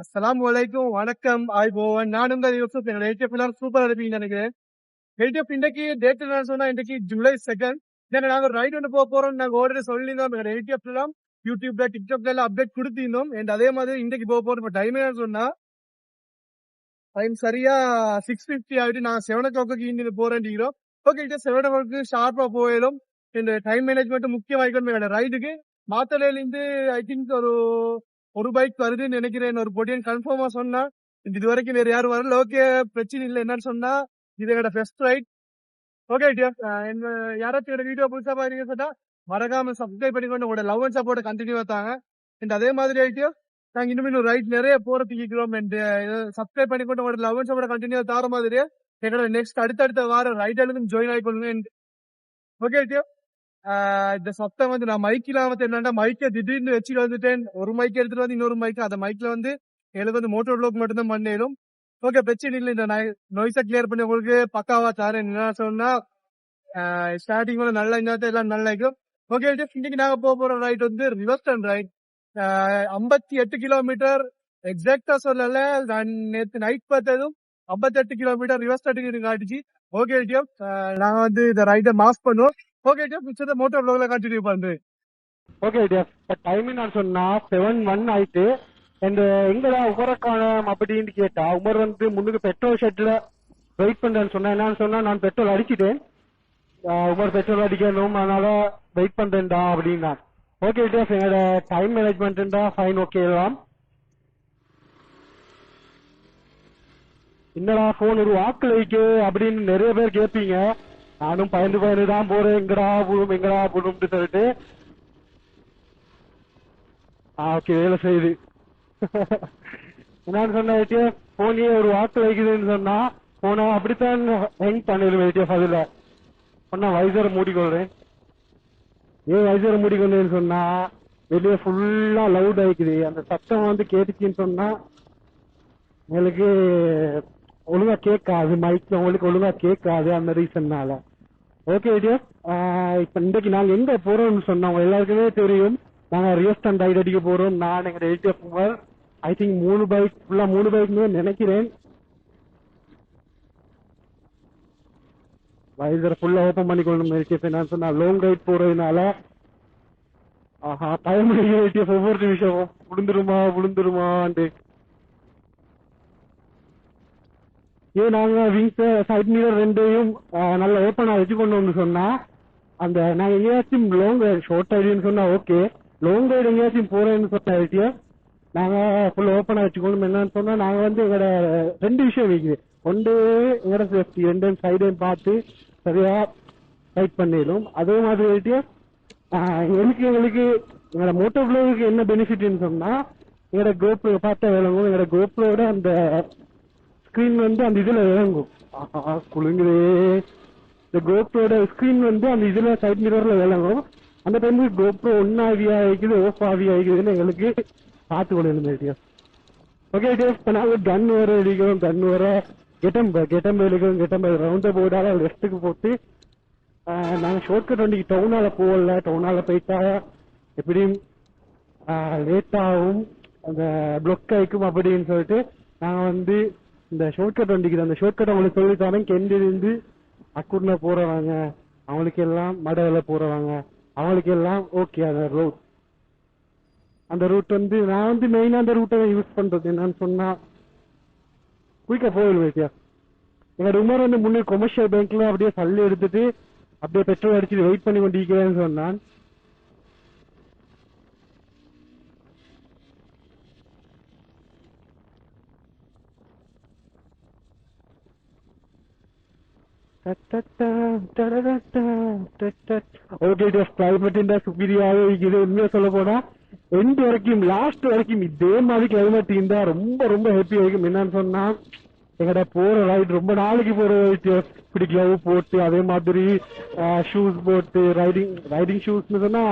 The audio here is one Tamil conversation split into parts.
அஸ்ஸலாமு அலைக்கும் வணக்கம் ஆய்போவன் நான் உங்கள் யூசுப். எங்க எயிட்டி எல்லாரும் சூப்பரா இருப்பீங்கன்னு நினைக்கிறேன். எயிட்டி இன்னைக்கு டேட் என்ன சொன்னா இன்னைக்கு ஜூலை 2nd. நாங்க ஒரு ரைட் ஒன்று போறோம். நாங்க ஆல்ரெடி சொல்லியிருந்தோம். எங்க எயிட்டி எல்லாம் யூடியூப்ல டிக்டாக்ல எல்லாம் அப்டேட் கொடுத்திருந்தோம். And அதே மாதிரி இன்னைக்கு போறோம். இப்போ டைம் என்ன சொன்னா டைம் சரியா 6:50 ஆகிட்டு நான் 7 o'clock இங்க போறேன். ஓகே, 7 o'clock ஷார்ப்பா போயிடும். இந்த டைம் மேனேஜ்மெண்ட் முக்கியமாயிக்கணும். எங்களோட ரைடுக்கு மாத்தலையிலிருந்து ஐ திங்க் ஒரு பைக் வருதுன்னு நினைக்கிறேன். ஒரு பொடியன் கன்ஃபார்மா சொன்னா. இது வரைக்கும் வேற யாரும் வரல. ஓகே, பிரச்சனை இல்லை. என்னன்னு சொன்னா இது என்னோட ஃபர்ஸ்ட் ரைட். ஓகே யாராச்சும் என்னோட வீடியோ புதுசா பாருங்க சொன்னா மறக்காம சப்ஸ்கிரைப் பண்ணிக்கொண்டு உங்களோட லவ் அண்ட் சப்போர்ட் கண்டினியூ தாங்க. அண்ட் அதே மாதிரி ஆயிட்டு நாங்க இன்னும் ரைட் நிறைய போறதுக்கு இருக்கிறோம். அண்ட் சப்ஸ்கிரைப் பண்ணிக்கொண்டு உங்களோட லவ் அண்ட் சப்போர்ட் கண்டினியூ தார மாதிரி எங்களோட நெக்ஸ்ட் அடுத்தடுத்த வாரம் ரைட் எழுதும் ஜாயின் ஆகிக்கொள்ளுங்க. ஓகே இந்த சத்தம் வந்து நான் மைக்கில வந்து என்னன்னா மைக்கை திடீர்னு வச்சுட்டு வந்துட்டேன். ஒரு மைக் எடுத்துட்டு வந்து இன்னொரு மைக் அந்த மைக்ல வந்து எனக்கு வந்து மோட்டோ வ்ளாக் மட்டும்தான் பண்ணிடும். ஓகே, பிரச்சனை இல்லை. இந்த நாய்ஸை கிளியர் பண்ணி உங்களுக்கு பக்காவா தரேன். என்ன சொன்னா ஸ்டார்டிங் வந்து நல்லா இந்த எல்லாம் நல்லா இருக்கும். ஓகே, இன்னைக்கு நாங்க போற ரைட் வந்து ரிவர்ஸ்டன் ரைட். 58 கிலோமீட்டர் எக்ஸாக்டா சொல்லல. நான் நேற்று நைட் பார்த்ததும் 58 கிலோமீட்டர் ரிவர்ஸ் காட்டுச்சு. ஓகே நாங்க வந்து இந்த ரைடை மாஸ் பண்ணுவோம். ஓகே மிச்சத்தை மோட்டோ வ்ளாக்ல கண்டினியூ பண்றேன். ஓகே டைமிங் நான் சொன்னா 7:01 ஆயிட்டு. அண்ட் எங்கடா உமரை காணோம் அப்படின்னு கேட்டா உமர் வந்து முன்னுக்கு பெட்ரோல் ஷெட்ல வெயிட் பண்றேன்னு சொன்னா. என்னன்னு சொன்னா நான் பெட்ரோல் அடிச்சிட்டேன். உமர் பெட்ரோல் அடிக்கணும் அதனால வெயிட் பண்றேன்டா அப்படின்னா. ஓகே என்னோட டைம் மேனேஜ்மெண்ட்டா ஃபைன் ஓகே தான். என்னடா போன் ஒரு வாக்குல வைக்கு அப்படின்னு நிறைய பேர் கேட்பீங்க. நானும் பயந்து தான் போறேன். எங்கடா போடும் சொல்லிட்டு ஓகே வேலை செய்யுது. என்னன்னு சொன்ன போனே ஒரு வாக்கு வைக்குதுன்னு சொன்னா போன அப்படித்தான் ஹெங் பண்ணிடுவேன். அதுல சொன்னா வைசரை மூடிக்கொள்றேன். ஏன் வைசரை மூடிக்கொள்றேன்னு சொன்னா வெளியே ஃபுல்லா லவுட் ஆயிக்குது. அந்த சத்தம் வந்து கேட்டுச்சுன்னு சொன்னா உங்களுக்கு ஒழுங்கா கேட்காது. மைக்ல உங்களுக்கு ஒழுங்கா கேட்காது. அந்த ரீசன்னால ஓகே இப்ப இன்றைக்கு நாங்க எங்க போறோம்னு சொன்னோம் எல்லாருக்குமே தெரியும். நாங்க ரியஸ்டன் ரைட் அடிக்க போறோம். நான் எங்க எயிட்டிஎஃப் ஐ திங்க் 3 பைக் ஃபுல்லா 3 பைக்னு நினைக்கிறேன். வைசரை ஃபுல்லா ஓபன் பண்ணிக்கொள்ளணும். எயிட்டிஎஃப் என்ன சொன்னா லாங் ரைட் போறதுனால டைம் எயிட்டிஎஃப் ஒவ்வொரு நிமிஷம் விழுந்துருமாண்டு. ஏன் நாங்க விங்ஸ் சைட் மிரர் ரெண்டையும் நல்லா ஓப்பனா வச்சுக்கொண்டோம்னு சொன்னா அந்த நாங்க எங்கேயாச்சும் லாங் ஷார்ட் ரைடுன்னு சொன்னா ஓகே. லாங் ரைடு எங்கேயாச்சும் போறேன்னு சொன்னா நாங்க ஃபுல் ஓப்பனா வச்சுக்கணும். என்னன்னு சொன்னா நாங்க வந்து எங்களோட 2 விஷயம் வைக்குது. ஒன்று எங்களோட சேஃப்டி, 2 சைடையும் பார்த்து சரியா ஃபைட் பண்ணிடும். அதே மாதிரி எங்களுக்கு எங்களோட மோட்டோ வ்ளாகுக்கு என்ன பெனிஃபிட்னு சொன்னா எங்களோட கோப்ரோ பார்த்தா விளங்கும். எங்களோட கோப்ரோட அந்த ஸ்கிரீன் வந்து அந்த இதுல விளங்கும். குழுங்குதே. இந்த கோப்ரோட ஸ்கிரீன் வந்து அந்த இதுல சைட் மிரர்ல விளங்கும். அந்த டைமுக்கு கோப்ரோ ஒன் ஆவியா ஆகிக்குது ஓஃப் ஆவியா ஆகிக்குதுன்னு எங்களுக்கு பார்த்து கொண்டு. ஓகே இப்ப நாங்க கன் வர அடிக்கிறோம். கன் வர கெட்டம் எடுக்கிறோம். கெட்டம் ரவுண்ட போர்டால லெஃப்ட்டுக்கு போட்டு நாங்க ஷார்ட்கட் வண்டிக்கு டவுனால போகல. டவுனால போயிட்டா எப்படியும் லேட் ஆகும், அந்த பிளாக் ஆயிக்கும் அப்படின்னு சொல்லிட்டு நாங்க வந்து இந்த ஷார்ட்கட் வண்டிக்கு அந்த ஷார்ட்கட் அவங்களுக்கு சொல்லித்தாரன். கெண்டிலிருந்து அக்குர்ல போறவங்க அவங்களுக்கு எல்லாம் மடல போறவங்க அவங்களுக்கு எல்லாம் ஓகே. அந்த ரூட் வந்து நான் வந்து மெயினா அந்த ரூட்டை யூஸ் பண்றது. என்னன்னு சொன்னா குயிக்கா போயிடுவேன். என்னோட உமர் வந்து முன்னே கொமர்ஷியல் பேங்க்ல அப்படியே சல்லி எடுத்துட்டு அப்படியே பெட்ரோல் அடிச்சுட்டு வெயிட் பண்ணி கொண்டிருக்கிறேன்னு சொன்னான். கிளைமேட் சுப்பீரியாவே இருக்குது. உண்மையா சொல்ல போனா எண்ட் வரைக்கும் லாஸ்ட் வரைக்கும் இதே மாதிரி கிளைமேட் இருந்தா ரொம்ப ரொம்ப ஹாப்பி ஆகிக்கும். என்னன்னு சொன்னா எங்கட போற ரைட் ரொம்ப நாளைக்கு போற இப்படி கிளவ் போட்டு அதே மாதிரி ஷூஸ் போட்டு ரைடிங் ஷூஸ்னு சொன்னா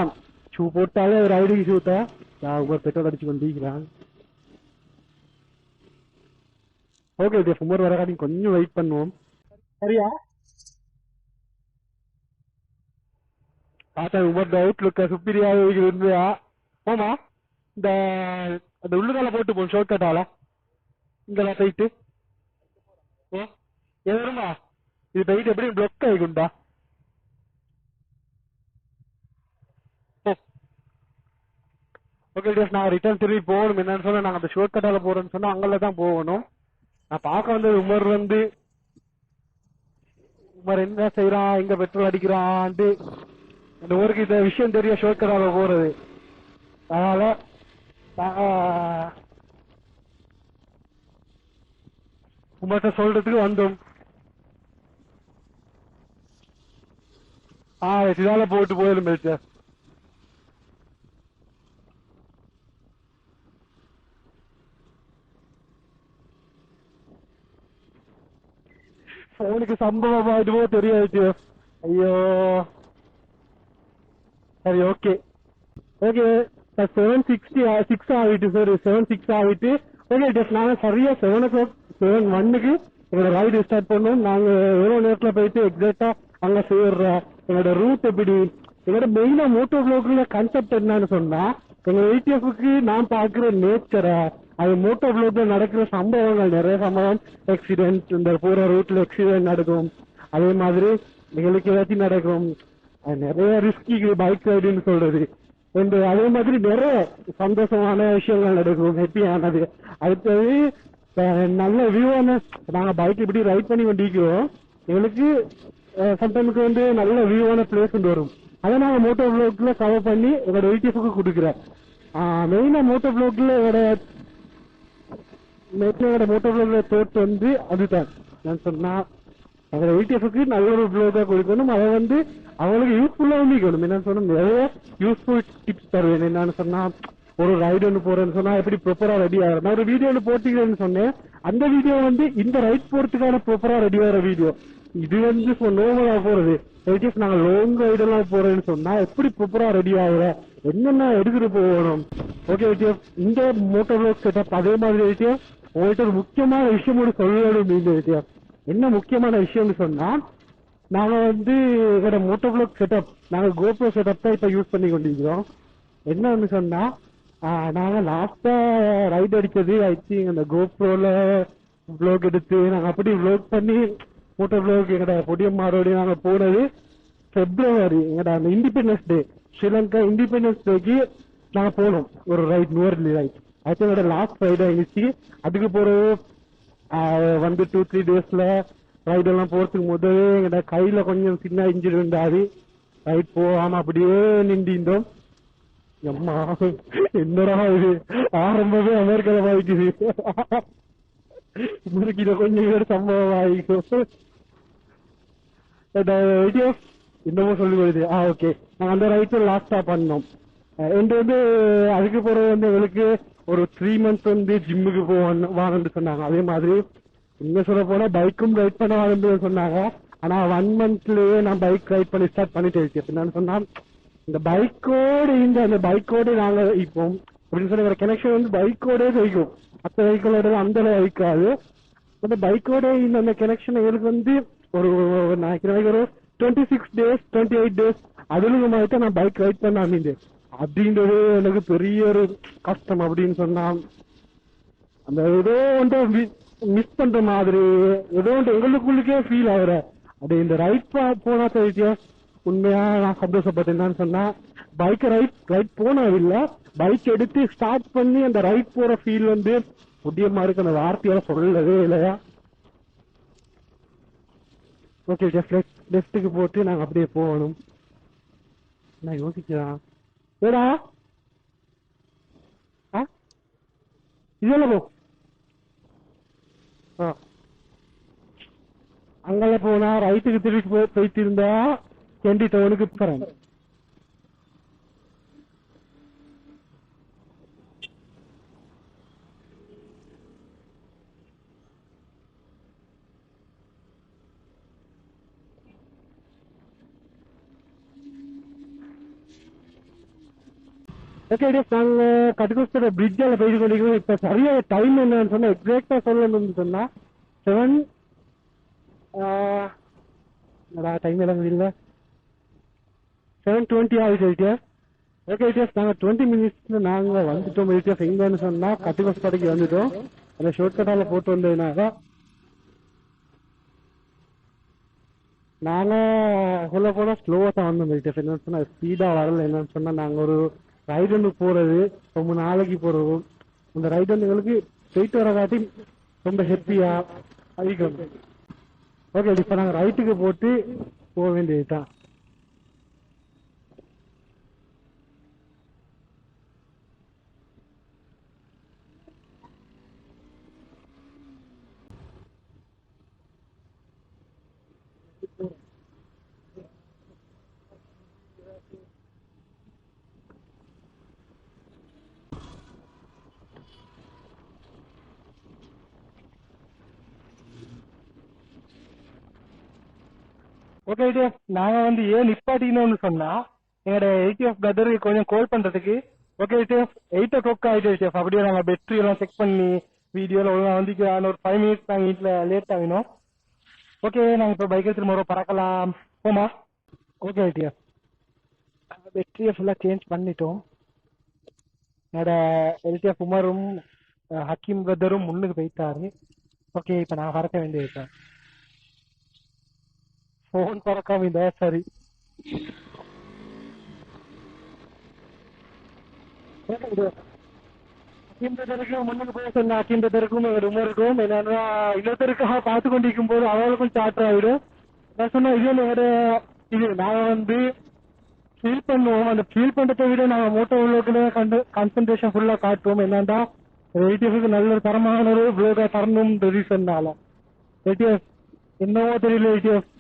ஷூ போட்டாலே ரைடிங் ஷூ தான். பெட்ரோல் அடிச்சு கொண்டிருக்கிறான். ஓகே சுமார் வர காட்டி கொஞ்சம் வெயிட் பண்ணுவோம். சரியா பார்த்தா உமர் அவுட்லுக்க சுப்பீரியாவே இருக்குது. உண்மையா போமா இந்த அந்த உள்ளுகால போட்டு போம் ஷார்ட் கட்டால இங்க போயிட்டு எதுமா இது போயிட்டு எப்படி பிளாக் ஆகிக்குண்டா ஓகே டேஸ் நான் ரிட்டர்ன் திரும்பி போகணும் என்னன்னு சொன்னா நாங்க அந்த ஷோர்ட் கட்டால போறோம்னு சொன்னா அங்கல தான் போகணும். நான் பார்க்க வந்தது உமர் வந்து உமர் என்ன செய்யறான் எங்க பெட்ரோல் அடிக்கிறான்ட்டு அந்த ஊருக்கு இந்த விஷயம் தெரிய ஷோர்ட் கட்டால போறது. அதனால உமர்கிட்ட சொல்றதுக்கு வந்தோம். இதால போட்டு போயிடும் சார். அவனுக்கு சம்பவம் ஆயிடுவோ தெரியாது. ஐயோ சரி ஓகே ஓகே 7:6 ஆகிட்டு சார் 7:06 ஆகிட்டு ஓகே ஜஸ்ட் நாங்க சரியா 7:00 7:01 எங்களோட ரைடு ஸ்டார்ட் பண்ணோம். நாங்க எவ்வளவு நேரத்துல போயிட்டு எக்ஸாக்டா அங்க சேர்ற எங்களோட ரூட் எப்படி எங்களோட மெயினா மோட்டோ ப்ளாக்ல கான்செப்ட் என்னன்னு சொன்னா எங்க ஏடிஎஃப்க்கு நான் பாக்குற நேச்சரை அது மோட்டோ ப்ளாக்ல நடக்கிற சம்பவங்கள் நிறைய சம்பவம் ஆக்சிடென்ட் இந்த போற ரூட்ல ஆக்சிடென்ட் நடக்கும். அதே மாதிரி எங்களுக்கு ஏதாச்சும் நடக்கும் நிறைய ரிஸ்கி பைக் ரைடுன்னு சொல்றது அதே மாதிரி நிறைய சந்தோஷமான விஷயங்கள் நடக்கும் ஹாப்பியானது. அடுத்தது நல்ல வியூவான நாங்க பைக் இப்படி ரைட் பண்ணி கொண்டிருக்கிறோம் எங்களுக்கு சம்டைமுக்கு வந்து நல்ல வியூவான பிளேஸ் வரும். அதை நாங்க மோட்டோ ப்ளாக்ல கவர் பண்ணி எங்களோட ஏடிஎஃப்க்கு கொடுக்குறேன். மெயினா மோட்டோ ப்ளாக்ல மோட்டோ ப்ளாக்ல தோட்டு வந்து அதுதான் நான் சொன்னா எங்களோட ஏடிஎஃப்க்கு நல்ல ஒரு ப்ளாகா கொடுக்கணும். அதை வந்து அவங்களுக்கு யூஸ்ஃபுல்லா இருக்கணும். என்ன சொன்னா நிறைய யூஸ்ஃபுல் டிப்ஸ் தருவேன். என்னன்னு சொன்னா ஒரு ரைடு ஒன்று போறேன்னு சொன்னா எப்படி ப்ராப்பரா ரெடி ஆகிற நான் ஒரு வீடியோ ஒன்று போட்டுக்கிறேன்னு சொன்னேன். அந்த வீடியோ வந்து இந்த ரைட் போறதுக்கான ப்ராப்பரா ரெடி ஆகிற வீடியோ. இது வந்து நோமலா போறது ஏடிஎஃப் நாங்க லாங் ரைடு எல்லாம் போறேன்னு சொன்னா எப்படி ப்ராப்பரா ரெடி ஆகுற என்னென்ன எடுத்துட்டு போகணும். ஓகே ஏடிஎஃப் இந்த மோட்டோ ப்ளாக் செட்டப் அதே மாதிரி ஏடிஎஃப் உங்கள்கிட்ட ஒரு முக்கியமான விஷயம் ஒன்று சொல்லணும். இந்த ஏடிஎஃப் என்ன முக்கியமான விஷயம்னு சொன்னா நாங்க வந்து எங்களோட மோட்டோ ப்ளாக் செட்டப் நாங்க கோப்ரோ செட்டப் தான் இப்ப யூஸ் பண்ணி கொண்டிருக்கிறோம். என்னன்னு சொன்னா நாங்க லாஸ்டா ரைட் அடிச்சது ஐ திங்க் அந்த கோப்ரோல வ்ளாக் எடுத்து நாங்க அப்படி வ்ளாக் பண்ணி மோட்டோ ப்ளாக் எங்கட பொடியம்மாரோட நாங்க போனது பிப்ரவரி எங்கட அந்த இண்டிபெண்டன்ஸ் டே ஸ்ரீலங்கா இண்டிபெண்டன்ஸ் டேக்கு நாங்க போனோம் ஒரு ரைட் நியூர்லி ரைட். அது எங்களோட லாஸ்ட் ரைட் ஆயிடுச்சு. அதுக்கு போறது வந்து 2-3 டேஸ்ல ரைட் எல்லாம் போறதுக்கு முதலே எங்கட கையில கொஞ்சம் சின்ன இன்ஜுரி இருந்தாரு. ரைட் போகாம அப்படியே நின்றுட்டோம். அம்மா என்னடா இது ஆரம்பமே அமெரிக்கால வாய்க்குது இத கொஞ்சம் பேர் சம்பவம் ஆகிக்கும் இன்னமும் சொல்லி வருது. ஓகே நாங்க அந்த ரைட் லாஸ்டா பண்ணோம். வந்து அதுக்கு போறது வந்து எங்களுக்கு ஒரு 3 months வந்து ஜிம்முக்கு வாங்கன்னு சொன்னாங்க. அதே மாதிரி இங்க சொல்ல போனா பைக்கும் ரைட் பண்ண வாங்கன்னு சொன்னாங்க. ஆனா 1 monthலயே நான் பைக் ரைட் பண்ணி ஸ்டார்ட் பண்ணிட்டு இருக்கேன். என்னன்னு சொன்னா இந்த பைக்கோடு நாங்க இப்போ அப்படின்னு சொல்ல கனெக்ஷன் வந்து பைக்கோடே வைக்கும். மற்ற வெஹிக்கிளோட அந்த வைக்காது. அந்த பைக்கோட இந்த கனெக்ஷன் எங்களுக்கு வந்து ஒரு ஒரு 26 days 28 days அதுல மாதிரி நான் பைக் ரைட் பண்ண அமைந்தேன். அப்படின்றது எனக்கு பெரிய ஒரு கஷ்டம். அப்படின்னு சொன்னா அந்த ஏதோ வந்து மிஸ் பண்ற மாதிரி ஏதோ எங்களுக்குள்ளுக்கே ஃபீல் ஆகுற அது இந்த ரைட் போனா தெரியா உண்மையா நான் சந்தோஷப்பட்டேன்னு சொன்னா பைக் ரைட் போனதில்லை பைக் எடுத்து ஸ்டார்ட் பண்ணி அந்த ரைட் போற ஃபீல் வந்து புதியமா இருக்கு. அந்த வார்த்தையால சொல்லவே இல்லையா. ஓகே லெஃப்ட்டுக்கு போட்டு நாங்க அப்படியே போகணும். நான் யோசிக்கிறேன் ஏடா இதெல்லாம் போ அங்கெல்ல போனா ரைட்டுக்கு திருப்பி போயிட்டு இருந்தா 20 டவுனுக்கு போறேன். ஓகே நாங்க கட்டுக்கோஸ்தோட பிரிட்ஜால போயிட்டு கொண்டிருக்கோம். இப்ப சரியா டைம் என்னன்னு சொன்னா எக்ஸாக்டா சொல்லணும்னு சொன்னா 7 டைம் எல்லாம் இல்ல 7:20 ஆகிட்டு. ஓகே நாங்க 20 minutes நாங்க வந்துட்டோம். எங்கன்னு சொன்னா கட்டுக்கோஸ்தோடைக்கு வந்துட்டோம். அந்த ஷார்ட் கட்டால போட்டு வந்ததுனால நாங்க சொல்ல போனா ஸ்லோவா தான் வந்தோம். என்னன்னு சொன்னா ஸ்பீடா வரல. என்னன்னு சொன்னா நாங்க ஒரு ரைடு ஒன்று போறது ரொம்ப நாளைக்கு போறது. அந்த ரைடு எங்களுக்கு போயிட்டு வர காட்டி ரொம்ப ஹெப்பியா அதிகம். ஓகே, இப்ப நாங்க ரைட்டுக்கு போட்டு போக வேண்டியதுதான். ஓகே, நாங்க வந்து ஏன் நிப்பாட்டினோம்னு சொன்னா எங்களோட ஏடிஎஃப் பிரதருக்கு கொஞ்சம் கால் பண்றதுக்கு. ஓகே, 8 o'clock ஆயிடுச்சு. அப்படியே நாங்க பேட்டரி எல்லாம் செக் பண்ணி வீடியோல ஒழுங்கா வந்து ஒரு 5 minutes நாங்க வீட்டுல லேட் ஆகினோம். ஓகே, நாங்க இப்ப பைக் எடுத்துட்டு போறோம், பறக்கலாம் போமா. ஓகே ஐடியா, பேட்டரியை ஃபுல்லா சேஞ்ச் பண்ணிட்டோம். என்னோட எல்டிஎஃப் உமரும் ஹக்கீம் பிரதரும் முன்னுக்கு போயிட்டாரு. ஓகே, இப்ப நான் பறக்க வேண்டியது. போன் பறக்காம இருந்தா சரி. முன்னுக்கு போய் சொன்ன அக்கின்றதற்கும் உமருக்கும் என்னன்னா இன்னொருத்தருக்காக பார்த்து கொண்டிருக்கும் போது அவளுக்கும் சாட் ஆகிடும். நான் சொன்னா இது வேற, இது நாங்க வந்து ஃபீல் பண்ணுவோம். அந்த ஃபீல் பண்றதை விட நாங்க மோட்டோ விளோக்கில் கான்சென்ட்ரேஷன் ஃபுல்லா காட்டுவோம். என்னன்னா ஏடிஎஃப்க்கு நல்ல ஒரு தரமான ஒரு விளோகா தரணும் ரீசன்னால. ஏடிஎஃப் என்னவோ தெரியல, ஏடிஎஃப்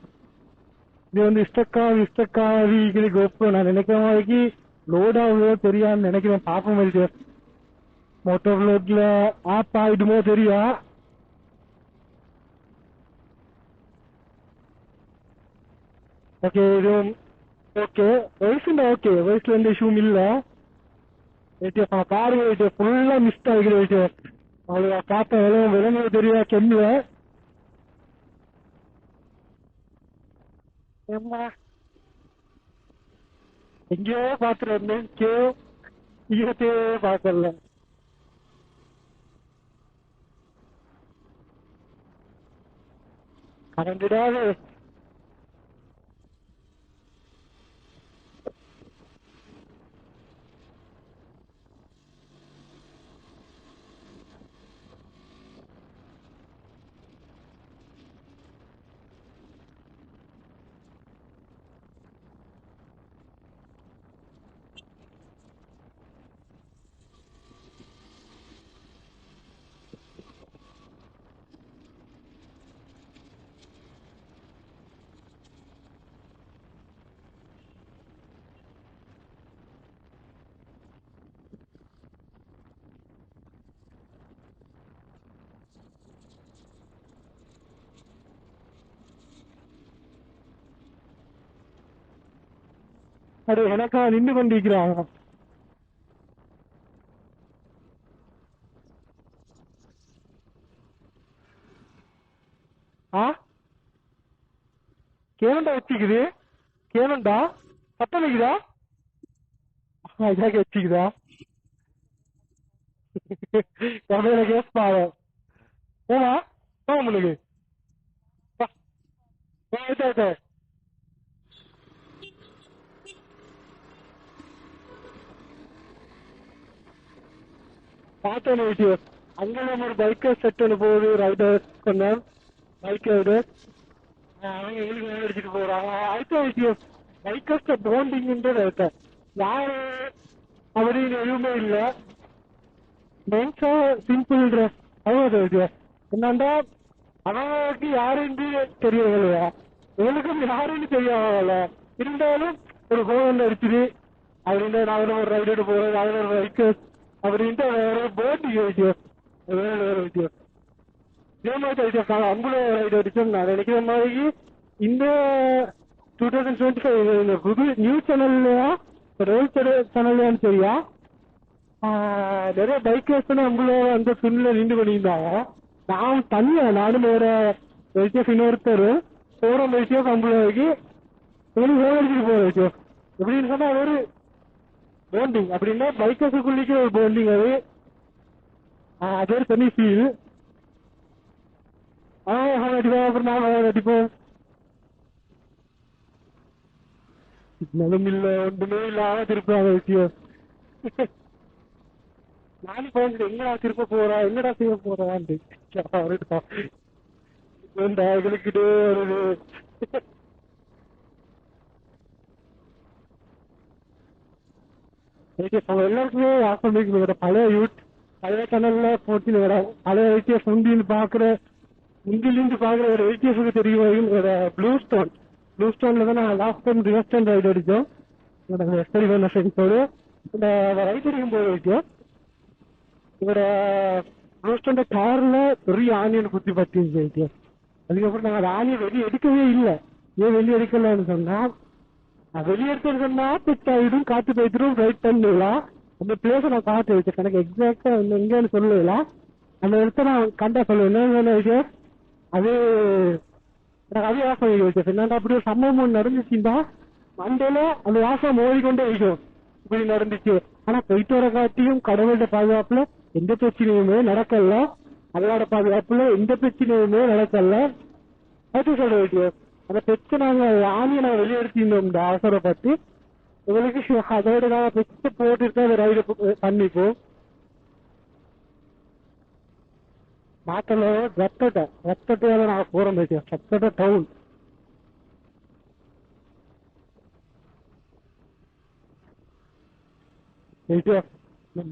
இது வந்து இஷ்டக்காவி கோப்ரோ நான் நினைக்கிற மாதிரி லோட் ஆகுதோ தெரியான்னு நினைக்கிறேன். பார்ப்போம் ஏடிஎஃப் மோட்டோ விளோக்ல ஆப் ஆயிடுமோ தெரியா. ஓகே, இதுவும் ஓகே, வயசுல எந்த இஷ்யூவும் இல்ல. பாருங்க ஃபுல்லா மிஸ்ட் ஆகிடுச்சு. அவளுக்கு பார்த்த விலங்கு தெரியா கெல்ல எங்கேயோ பாத்துட்டு வந்தேன், ஈரத்தையே பார்க்கல. கரண்டிடாது அது எனக்கா நின்று கொண்டிருக்கிறாங்க. கேளுண்டா வச்சுக்குது, கேளுண்டா சத்தம் வைக்குதா, இதாக வச்சுக்குதா கதையில கேஸ் பாரு. ஏமா உங்களுக்கு பார்த்தேன் வீடியோ. அங்கே நம்ம ஒரு பைக்கர் செட் ஒன்று போகுது, ரைடர் கொஞ்சம் பைக்கர் அவங்க எங்களுக்கு அடிச்சுட்டு போறாங்க. அடுத்த விஷயம் பைக்கர்ஸ் போண்டிங்ன்றது இருக்கேன். யாரு அப்படின்னு எதுவுமே இல்லை. மென்ஸா சிம்பிள் ட்ரெஸ் அவ்வளோ விஷயம். என்னண்டா அவங்களுக்கு யாருன்னு தெரியவில்லையா, எங்களுக்கும் யாருன்னு தெரியாமல இருந்தாலும் ஒரு கோவில் அடிச்சுது அப்படின்ட்டு நாங்களும் ஒரு ரைடு போறோம், நாங்களும் ஒரு பைக்கர்ஸ் அப்படின்ட்டு வேற போட்டு விஷயம், வேற விஷயம். இதே மாதிரி ஐடியா அங்குல ரைடு அடிச்சோம். நான் நினைக்கிற மாதிரி இந்த 2025 இந்த புது நியூஸ் சேனல்லையா ரோல் சேனல்லையான்னு தெரியா நிறைய பைக்கர்ஸ் அங்குல அந்த சுண்ணில நின்று பண்ணியிருந்தாங்க. நான் தனியா நானும் வேற வைத்தியம் இன்னொருத்தர் போற வைத்தியம் அங்குலக்கு எங்களுக்கு ஹோல் அடிச்சுட்டு போற வைத்தியம். எப்படின்னு சொன்னா ஒரு போண்டிங் அப்படின்னா பைக்கர்ஸுக்குள்ளிக்கு ஒரு போண்டிங். அது ஒரு தனி ஃபீல். அவன் அடிப்போம், அப்புறம் நான் அடிப்போம். சிக்னலும் இல்ல, ஒன்றுமே இல்லாம திருப்பாங்க விஷயம். நானும் குழந்தை என்னடா திருப்ப போறா, என்னடா செய்ய போறான்ட்டு எங்களுக்கிட்டே வருது. எல்லாருக்குமே ஆசை பழைய யூத் பழைய சேனல்ல போட்டு பழைய ஐடிஎஃப் முந்தின்னு பாக்குற முந்திலிருந்து பாக்குற ஒரு ஐடிஎஃப்க்கு தெரியும் ப்ளூ ஸ்டோன். ப்ளூ ஸ்டோன்ல தான் நான் லாஸ்ட் டைம் ரிவர்ஸ்டன் ரைடு அடிச்சோம் எக்ஸ்பெரிமெண்ட் ஃப்ரெண்ட்ஸோடு. இந்த ரைட் அடிக்கும் போது வைக்கும் இவர ப்ளூ ஸ்டோன் கார்ல பெரிய ஆணியன் குத்தி பட்டிருச்சு ஐடிஎஃப். அதுக்கப்புறம் நாங்கள் அந்த ஆணியை வெளியே எடுக்கவே இல்லை. ஏன் வெளியே எடுக்கலன்னு சொன்னா வெளியேற்றது சொன்னா பிட் ஆயிடும், காத்து போயிடும், ரைட் பண்ணலாம். அந்த பிளேஸை நான் பார்த்து வச்சேன், எனக்கு எக்ஸாக்டா எங்கன்னு சொல்லலாம். அந்த இடத்த நான் கண்டா சொல்லுவேன் என்ன விஷயம் அது எனக்கு அதே வாசம் எழுதி வச்சேன். என்னடா அப்படி ஒரு சம்பவம் ஒன்று நடந்துச்சுன்னா மண்டையில அந்த வாசம் ஓடிக்கொண்டே இருக்கும். இப்படி நடந்துச்சு. ஆனா போயிட்டு வர காட்டியும் கடவுளோட பாதுகாப்புல எந்த பிரச்சனையுமே நடக்கல, அதோட பாதுகாப்புல எந்த பிரச்சனையுமே நடக்கல. அது சொல்ல விஷயம் அந்த பெற்று நாங்க ஆணியை நாங்க வெளியெடுத்திருந்தோம் இந்த அவசரப்பட்டு. எங்களுக்கு அதோட நாங்க பெற்று போட்டுட்டு அதை ரைடு பண்ணிப்போம். மாத்தல ரத்தோட்டையால நாங்க போறோம் ரத்தோட்ட டவுன்.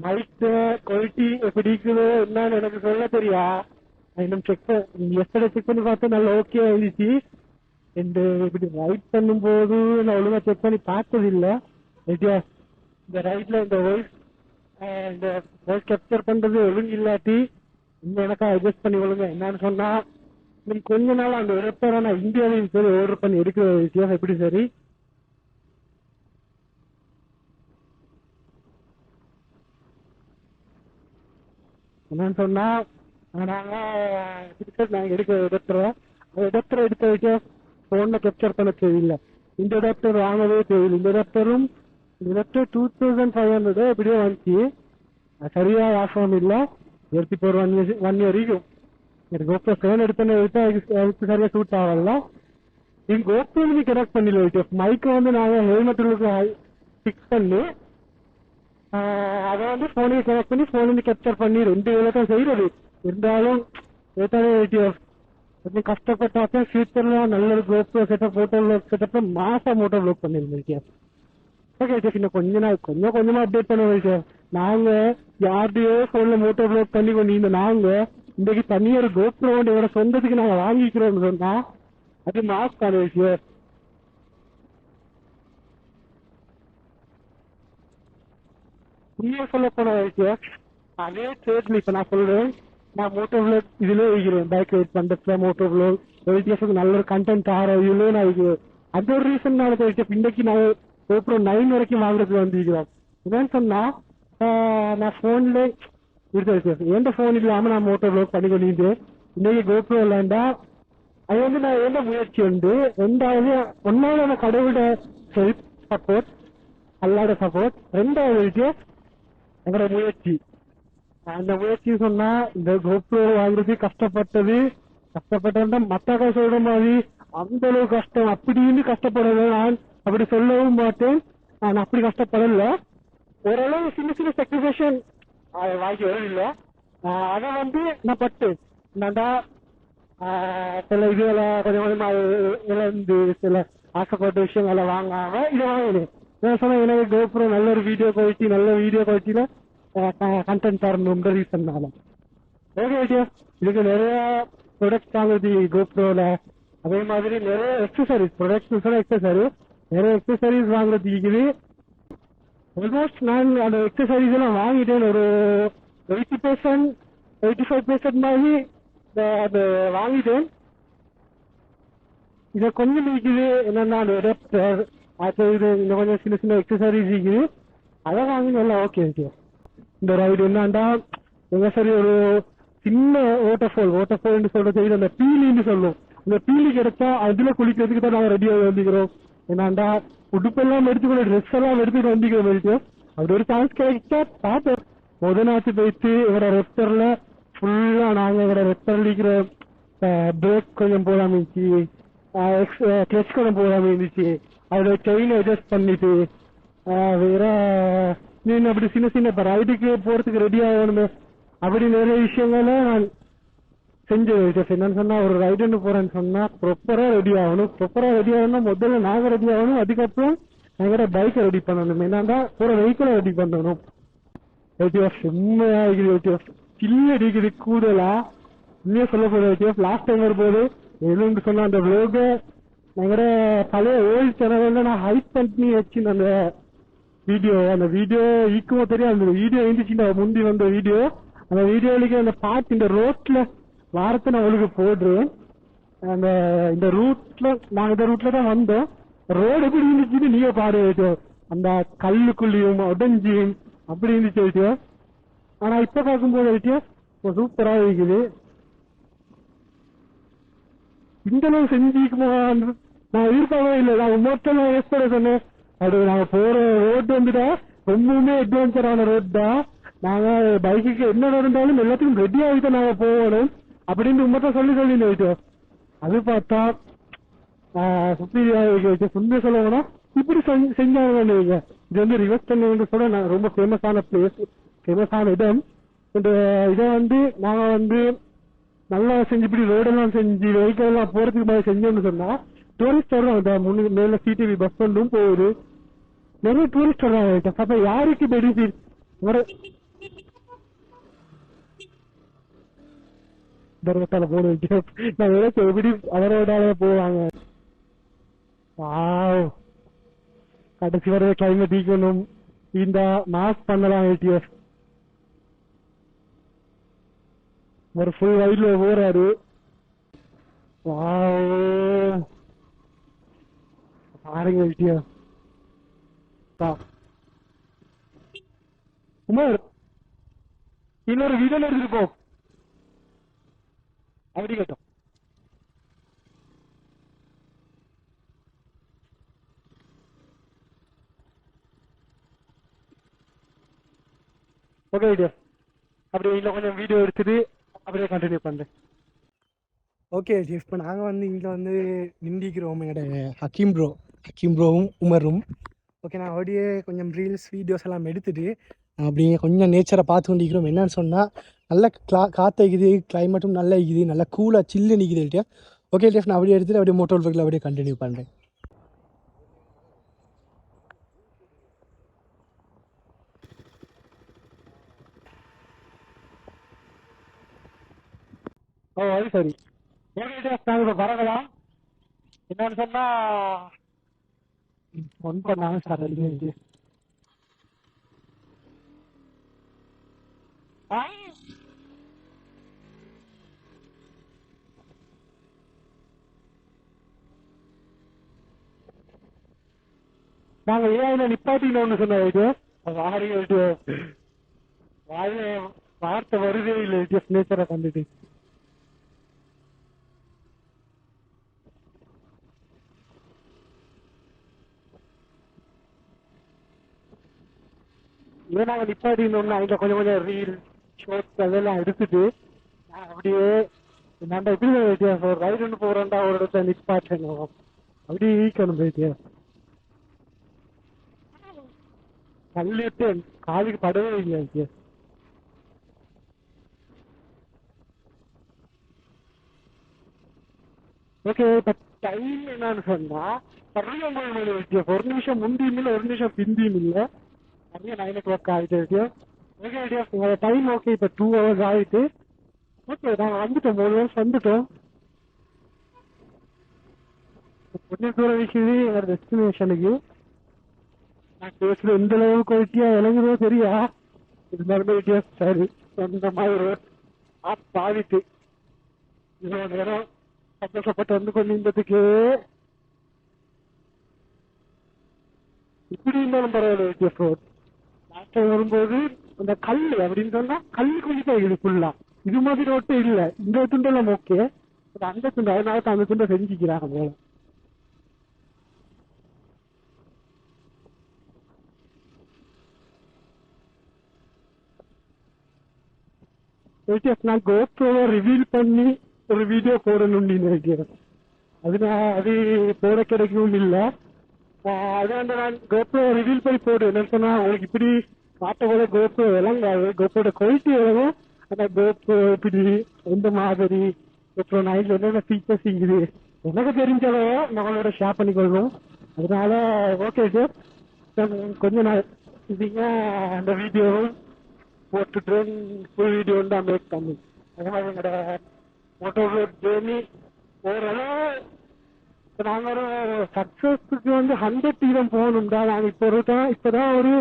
மைக்கு குவாலிட்டி எப்படி இருக்குதோ என்னன்னு எனக்கு சொல்ல தெரியா. இன்னும் எஸ்டர்டே செக் பண்ணி பார்த்தா நல்லா ஓகே ஆயிடுச்சு. இப்படி ரைட் பண்ணும் போது நான் ஒழுங்கா செக் பண்ணி பார்த்தது இல்ல. இந்த ரைட்ல இந்த வாய்ஸ் கேப்சர் பண்றது ஒழுங்கு இல்லாட்டி இன்னும் எனக்கு அட்ஜஸ்ட் பண்ணி ஒழுங்க. என்னன்னு சொன்னா நீங்க கொஞ்ச நாள் அந்த இடத்த நான் இந்தியாவையும் சரி ஆர்டர் பண்ணி எடுக்கிற விஷயம் எப்படி சரி. என்னன்னு சொன்னா நாங்க எடுக்கிற இடத்துல எடுத்த விஷயம் போன்ல கேப்சர் பண்ண தேவையில்லை. இந்த அடாப்டர் வாங்கவே தேவையில்லை. இந்த அடாப்டரும் அடாப்டர் 2500 எப்படியோ வந்துச்சு. சரியா வாசம் இல்லை, எடுத்து போற 1 year இருக்கும். எனக்கு கோப்ரோ 7 எடுத்தா அதுக்கு சரியா சூட் ஆகல. எங்க கோப்ரோ கனெக்ட் பண்ணிடுவோம். மைக்கை வந்து நாங்க ஹெல்மெட்டுக்கு ஃபிக்ஸ் பண்ணி அதை வந்து போனுக்கு கனெக்ட் பண்ணி போன் கேப்சர் பண்ணி 2 வேலை தான் செய்யறது. இருந்தாலும் கஷ்டப்பட்டாக்க ஃபியூச்சர்ல நல்ல ஒரு கோப்ரோ செட்டப் போட்டோ செட்டப் மாசா மோட்டோ ப்ளாக் பண்ணிருந்தேன். ஓகே இன்னும் கொஞ்சமா அப்டேட் பண்ணுவோம். நாங்க யார்டையோ போன்ல மோட்டோ ப்ளாக் பண்ணி கொண்டு நாங்க இன்னைக்கு தனியா ஒரு கோப்ரோ இவரோட சொந்தத்துக்கு நாங்க வாங்கிக்கிறோம்னு சொன்னா அது மாஸ்கான விஷயம். உண்மையா சொல்ல போன விஷயம் அதே தேர்ட்ல இப்ப நான் சொல்றேன். நான் மோட்டோ வ்ளாக் இதுல வைக்கிறேன். பைக் ரைட் பண்றதுல மோட்டோ வ்ளாக் எல்டிஎஃப்க்கு நல்ல ஒரு கண்டென்ட் ஆகிற இதுல நான் வைக்கிறேன். அது ஒரு ரீசன் இன்னைக்கு நான் GoPro 9 வரைக்கும் வாங்குறதுக்கு வந்துருக்கிறோம். என்னன்னு சொன்னா நான் போன்ல எந்த போன் இல்லாம நான் மோட்டோ வ்ளாக் பண்ணி கொண்டு இன்னைக்கு GoPro இல்லைண்டா அது வந்து நான் எந்த முயற்சி உண்டு. ஒன்னாவது கடவுளோட ஹெல்ப் சப்போர்ட், அல்லாட சப்போர்ட். ரெண்டாவது எங்களோட முயற்சி. அந்த முயற்சி சொன்னா இந்த GoPro வாங்குறது கஷ்டப்பட்டது மத்த சொல்ற மாதிரி அந்த அளவு கஷ்டம் அப்படின்னு கஷ்டப்படல. நான் அப்படி சொல்லவும் மாட்டேன். நான் அப்படி கஷ்டப்படல. ஓரளவு சின்ன சின்ன சாக்ரிஃபைஷன் வாங்கி வரல. அதை வந்து நான் பட்டு நான்டா சில இதுல கொஞ்சம் கொஞ்சமா இழந்து சில ஆசைப்பட்ட விஷயங்களை வாங்காம இதை வாங்கினேன். நான் சொன்ன எனக்கு GoPro நல்ல ஒரு வீடியோ குவாலிட்டியில கண்டென்ட் தரணுன்ற ரீசன்னால. ஓகே இதுக்கு நிறைய ப்ரொடக்ட்ஸ் வாங்குறது GoProல. அதே மாதிரி நிறைய எக்ஸசரிஸ் நிறைய எக்ஸசரிஸ் வாங்குறது இருக்குது. ஆல்மோஸ்ட் நான் அந்த எக்ஸசரிஸ் எல்லாம் வாங்கிட்டேன். ஒரு 80% 85% மாதிரி அது வாங்கிட்டேன். இதை கொஞ்சம் இருக்குது என்னன்னா அந்த அடாப்டர் அது இன்னும் கொஞ்சம் சின்ன சின்ன எக்ஸசரிஸ் இருக்குது. அதை வாங்கி நல்லா ஓகே. இந்த ரைடு என்னண்டா எங்க சரி ஒரு சின்ன வாட்டர்ஃபால் சொல்றது அந்த பீலின்னு சொல்லுவோம். இந்த பீலி கிடைச்சா அதுல குளிக்கிறதுக்கு தான் நாங்க ரெடியாக வந்துக்கிறோம். என்னண்டா உடுப்பெல்லாம் எடுத்துக்கொள்ள ட்ரெஸ் எல்லாம் எடுத்துட்டு வந்துக்கிறோம். அப்படி ஒரு சான்ஸ் கிடைச்சா பார்த்தேன். முதநாத்து போயிட்டு எங்களோட ரெப்டர்ல ஃபுல்லா நாங்க எங்களோட ரெப்டர்ல இருக்கிற பிரேக் கொஞ்சம் போடாம இருந்துச்சு, கிளச் கொஞ்சம் போடாம இருந்துச்சு, அதோட செயின் அட்ஜஸ்ட் பண்ணிட்டு வேற நீ அப்படி சின்ன சின்ன இப்போ ரைடுக்கு போறதுக்கு ரெடி ஆகணுமே அப்படி நிறைய விஷயங்கள நான் செஞ்சு என்னன்னு சொன்னா ஒரு ரைடுன்னு போறேன்னு சொன்னா ப்ராப்பரா ரெடி ஆகணும். ப்ராப்பரா ரெடி ஆகணும் முதல்ல நாங்க ரெடி ஆகணும், அதுக்கப்புறம் நாங்க பைக்கை ரெடி பண்ணணும், என்னன்னா போற வெஹிக்கிளை ரெடி பண்ணணும். செம்மையா இருக்குது, சில்லு அடிக்குது கூடுதலா. உண்மையா சொல்ல போது லாஸ்ட் டைம் வரும்போது எதுன்னு சொன்ன அந்த விலோக நாங்க பழைய ஓல்டு சேனல்ல நான் ஹைட் பண்ணி வச்சு அந்த வீடியோ ஈக்குவோ தெரியும். அந்த வீடியோ இருந்துச்சு முந்தி வந்த வீடியோ, அந்த வீடியோலுக்கு அந்த பாட்டு இந்த ரோட்ல வாரத்தை நான் உங்களுக்கு போடுறேன். அந்த இந்த ரூட்ல நாங்க இந்த ரூட்ல தான் வந்தோம். ரோடு எப்படி இருந்துச்சுன்னு நீங்க பாரு, அந்த கல்லுக்குள்ளியும் உடஞ்சியும் அப்படி இருந்துச்சு. ஆனா இப்ப பார்க்கும்போது சூப்பரா இருக்குது. இந்த அளவு செஞ்சுக்குமா நான் எதிர்பார்க்கவே இல்லை. நான் மொத்தமா எக்ஸ்பெக்ட் சொன்னேன். அது நாங்க போற ரோடு வந்துட்டா ரொம்பவுமே அட்வென்ச்சரான ரோட் தான். நாங்க பைக்குக்கு என்ன இருந்தாலும் எல்லாத்துக்கும் ரெடி ஆகிட்டு நாங்க போகணும் அப்படின்னு மொத்தம் சொல்லி அது பார்த்தா சுந்தர சொல்லணும்னா இப்படி செஞ்சாங்க. இது வந்து ரிவர்ஸ் பண்ண சொல்ல நான் ரொம்ப ஃபேமஸான பிளேஸ், ஃபேமஸான இடம். இந்த இதை வந்து நாங்க வந்து நல்லா செஞ்சு இப்படி ரோடெல்லாம் செஞ்சு வெஹிக்கிள் எல்லாம் போறதுக்கு மாதிரி செஞ்சோம்னு சொன்னா டூரிஸ்ட் வர்றாங்க. மேல சிடிவி பஸ் ஸ்டாண்டும் போகுது, நிறைய டூரிஸ்ட் வர்றாங்க. அப்ப யாருக்கு பெனிஃபிட்? போன நான் எப்படி அவரோட போவாங்க. கடைசி வர கிளைமேட் ஈக்கணும், இந்த மாஸ்க் பண்ணலாம். ஒரு ஃபுல் வைட்ல போறாரு. பாருங்க உமர் இன்னொரு வீடியோ எடுத்துருப்போம் அப்படி கேட்டோம். ஓகே வீடியோ அப்படியே இல்லை கொஞ்சம் வீடியோ எடுத்துட்டு அப்படியே கண்டினியூ பண்றேன். ஓகே இப்போ நாங்கள் வந்து இங்கே வந்து நிந்திக்கிறோம் எங்களோட ஹக்கீம் ப்ரோவும் உமரும். ஓகே நான் அப்படியே கொஞ்சம் ரீல்ஸ் வீடியோஸ் எல்லாம் எடுத்துட்டு அப்படியே கொஞ்சம் நேச்சரை பார்த்து கொண்டிருக்கிறோம். என்னன்னு சொன்னால் நல்ல காற்று இருக்குது, கிளைமேட்டும் நல்லா இருக்குது, நல்லா கூலாக சில்லு நிற்குது. ஓகே டேஃப் நான் அப்படியே எடுத்துகிட்டு அப்படியே மோட்டர் பைக்கில் அப்படியே கண்டினியூ பண்ணுறேன். அது சரி. நாங்க வரலாம் என்னன்னு சொன்னா ஒன் பண்ணாங்க சார். நாங்க ஏன் நிப்பாட்டின்னு ஒண்ணு சொன்ன வார்த்தை வருதே இல்லை. நேச்சரை கண்டுட்டு ஏன்னா நிப்பாட்டின்னு ஒண்ணு அங்க கொஞ்சம் கொஞ்சம் ரீல் ஷோர்ட்ஸ் அதெல்லாம் எடுத்துட்டு அப்படியே நான் எப்படி ஒரு ரைடுன்னு போறேன்டா ஒரு இடத்துல நிப்பாட்டணும் அப்படி ஈக்கணும் போயிட்டு கல்லிட்டு காலுக்கு படவே இல்லை. ஓகே இப்ப டைம் என்னன்னு சொன்னா சரியா 9 மணி வச்சு ஒரு நிமிஷம் முந்தியும் இல்லை ஒரு நிமிஷம் பிந்தியும் இல்லை, நிறைய 9 o'clock ஆகிட்டு. ஓகே டைம் ஓகே இப்ப 2 hours ஆயிட்டு. ஓகே நாங்க வந்துட்டோம், 3 hours வந்துட்டோம். கொஞ்சம் தூரம் விஷயம் என்னோட டெஸ்டினேஷனுக்கு. நான் பேசுற எந்த அளவுக்கு குவாலிட்டியா இறங்குறதோ சரியா இருந்தாலுமே சரி அந்த மாதிரி பாதிட்டு இவ்வளவு நேரம் சந்தோஷப்பட்டு வந்து கொண்டிருந்ததுக்கு இப்படி இருந்தாலும் பரவாயில்ல. லாஸ்ட் டைம் வரும்போது அந்த கல் அப்படின்னு சொன்னா கல் கொஞ்சம் இது ஃபுல்லா இது மாதிரி ரோட்டே இல்லை. இந்த துண்டெல்லாம் ஓகே, அந்த துண்டு அதனால தான் அந்த துண்டை செஞ்சுக்கிறாங்க போல. நான் கோப்ரோவை ரிவீல் பண்ணி ஒரு வீடியோ போடணும்னு நினைக்கிறேன். அது போட கிடைக்கவும் இல்லை. அதான் நான் கோப்ரோ ரிவீல் பண்ணி போடு என்ன சொன்னா உங்களுக்கு இப்படி காட்டோட கோப்ரோ விளங்காது. கோப்ரோட குவாலிட்டி எவ்வளவோ ஆனா கோப்ரோ இப்படி எந்த மாதிரி கோப்ரோ 9 என்னென்ன ஃபீச்சர்ஸ் இருக்குது எனக்கு தெரிஞ்சளவோ நம்மளோட ஷேர் பண்ணிக்கொள்வோம். அதனால ஓகே சார் கொஞ்ச நாள் இதுங்க அந்த வீடியோவும் போட்டுட்டு ஃபுல் வீடியோ தான் மேக் பண்ணி அதே மாதிரி எங்களோட மோட்டோ ஜேர்னி ஓரளவு நாங்க ஒரு சக்சஸ்க்கு 100 போகணும்டா. நாங்க இப்பதான் ஒரு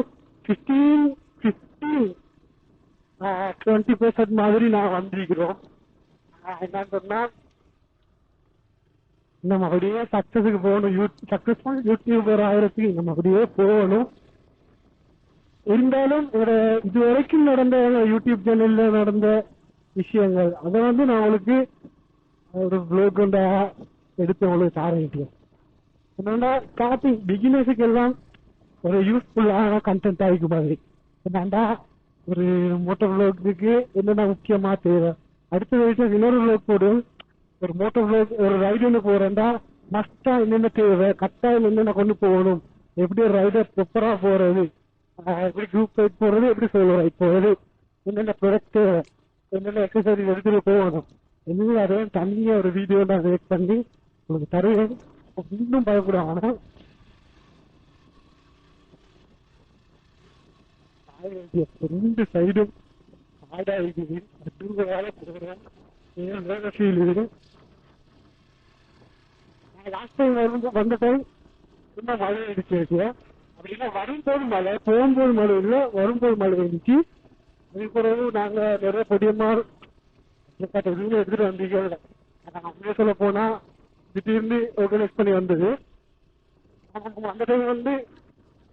20% மாதிரி நான் வந்திருக்கிறோம். என்னன்னு சொன்னா நம்ம அப்படியே சக்சஸுக்கு போகணும். சக்சஸ்ஃபுல் யூடியூபர் ஆயிரத்துக்கு நம்ம அப்படியே போகணும். இருந்தாலும் இது வரைக்கும் நடந்த யூடியூப் சேனல்ல நடந்த விஷயங்கள் அதை நான் உங்களுக்கு ஒரு வ்ளாக் கொண்ட எடுத்து உங்களுக்கு ஆரம்பிக்கிறேன். என்னன்னா ஸ்டார்டிங் பிகினர்ஸுக்கு எல்லாம் ஒரு யூஸ்ஃபுல்லான கண்டென்ட் ஆகிக்கும் மாதிரி. என்னண்டா ஒரு மோட்டோ வ்ளாக்கு என்னென்ன முக்கியமா தேவை. அடுத்த வயசுல இன்னொரு வ்ளாக் போடுவோம். ஒரு மோட்டோ வ்ளாக் ஒரு ரைடு ஒன்று போறேன்டா மஸ்டா என்னென்ன தேவை, கட்டாயம் என்னென்ன கொண்டு போகணும், எப்படி ஒரு ரைடர் ப்ராப்பரா போறது, எப்படி குரூப் ரைட் போறது, எப்படி சோலோ ரைட் போறது, என்னென்ன ப்ராடக்ட் தேவை, என்னென்ன எக்ஸசைஸ் எடுத்துட்டு போகணும் என்ன அதையும் தனியா ஒரு வீடியோ நான் மேக் பண்ணி உங்களுக்கு தருவேன். இன்னும் பயப்படும். ஆனா ரெண்டு சைடும் ஆடா இருக்குது. வேலை போகிறேன் ஃபீல் இருக்குது. லாஸ்ட் டைம் வந்த டைம் ரொம்ப மழை அடிச்சிருக்கு. அப்படின்னா வரும்போது மழை, போகும்போது மழை இல்லை, வரும்போது மழை இருந்துச்சு. அதுக்கு பிறகு நாங்க நிறைய பொடியமா எதுவுமே எடுத்துட்டு வந்தீங்க. அப்படியே சொல்ல போனா திடீர்னு ஆர்கனைஸ் பண்ணி வந்தது. அந்த டைம்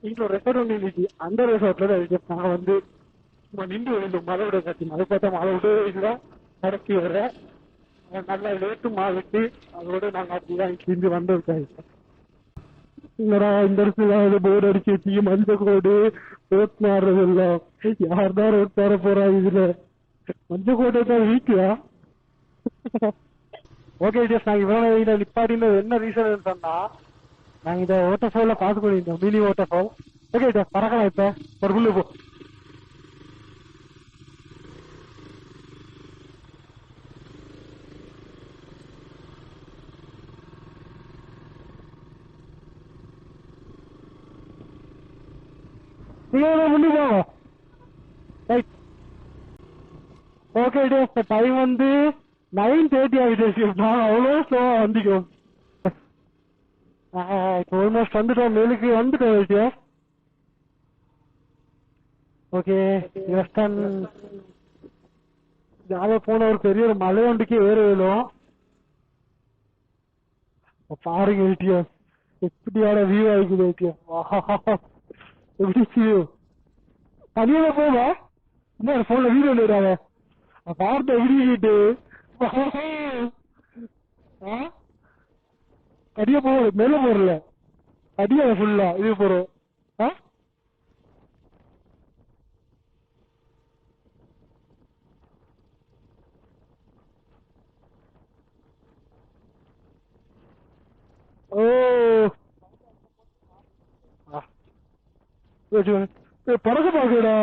இங்க ஒரு ரெசார்ட் ஒன்று இருந்துச்சு. அந்த ரெசார்ட்ல நான் சும்மா நின்று வேண்டும் மழையோட கட்டி. மழை பார்த்தா மழை விடவே இல்லை, நடத்தி வர நல்லா லேட்டு மாவிட்டு அதோட நாங்க அப்படிதான் கிழிஞ்சு வந்திருக்காங்க. இந்த இடத்துல போர்டு அடிச்சு வச்சு மஞ்சள் கோடு ரோட் மாறுறது எல்லாம் யார்தான் ரோட் மாற போறா இதுல. மஞ்சள் கோட்டை தான் வீட்டுல. ஓகே ஜஸ்ட் நாங்க இவ்வளவு நிப்பாட்டின என்ன ரீசன் சொன்னா நாங்க இந்த வாட்டர் ஃபால்ல பார்த்து பண்ணிருந்தோம், mini water fall. Okay just பறக்கலாம் இப்ப ஒரு குள்ளு போ. முன்னு போவோம். ஓகே டே டைம் 9:30 ஆகிடுச்சு. நான் அவ்வளோ ஸ்லோவா வந்திக்கும். இப்போ ஆல்மோஸ்ட் வந்துட்டோம், மேலுக்கு வந்துட்டோம். ஓகே வெஸ்டர்ன் ஜாலியா போன ஒரு பெரிய ஒரு மலை ஒன்றுக்கு ஏற வேணும். பாருங்க ஏடிஎம் எப்படியான வியூ ஆகிக்குது. ஏடிஎம் எப்படி வியூ தனியாக போவா இன்னும் போன்ல வீடியோ இல்லைடாங்க பார்த்த விடிக்கிட்டு அடியா போ மேல போறல அடியா ஃபுல்லா இது போறோம். ஓ பறக்க பாக்குடா.